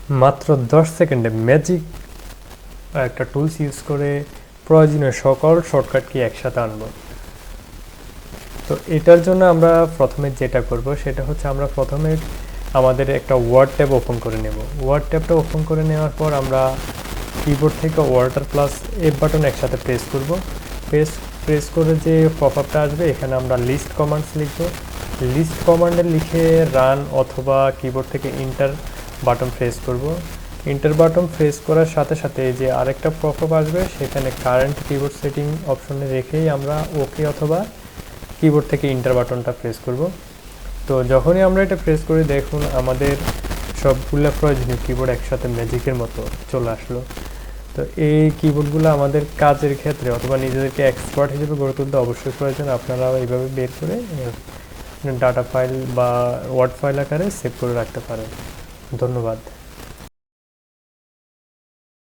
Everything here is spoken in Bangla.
মাত্র 10 সেকেন্ডে ম্যাজিক একটা টুলস ইউজ করে প্রয়োজনীয় সকল শর্টকাট কি একসাথে আনবো। তো এটার জন্য আমরা প্রথমে যেটা করব সেটা হচ্ছে আমরা প্রথমে আমাদের একটা ওয়ার্ড ট্যাব ওপেন করে নেব। ওয়ার্ড ট্যাবটা ওপেন করে নেওয়ার পর আমরা কিবোর্ড থেকে ওয়ার্টার প্লাস এফ বাটন একসাথে প্রেস করব। প্রেস করে যে পপআপটা আসবে এখানে আমরা লিস্ট কমান্ডস লিখব। লিস্ট কমান্ডে লিখে রান অথবা কিবোর্ড থেকে ইন্টার বাটন প্রেস করব। ইন্টার বাটন প্রেস করার সাথে সাথে যে আরেকটা পপআপ আসবে সেখানে কারেন্ট কিবোর্ড সেটিং অপশনে রেখেই আমরা ওকে অথবা কিবোর্ড থেকে ইন্টার বাটনটা প্রেস করব। তো যখনই আমরা এটা প্রেস করি দেখুন আমাদের সবগুলো প্রয়োজনীয় কিবোর্ড একসাথে ম্যাজিকের মতো চলে আসলো। তো এই কিবোর্ডগুলো আমাদের কাজের ক্ষেত্রে অথবা নিজেদেরকে এক্সপার্ট হিসেবে গড়ে তুলতে অবশ্যই প্রয়োজন। আপনারা এইভাবে বের করে ডাটা ফাইল বা ওয়ার্ড ফাইল আকারে সেভ করে রাখতে পারেন। ধন্যবাদ।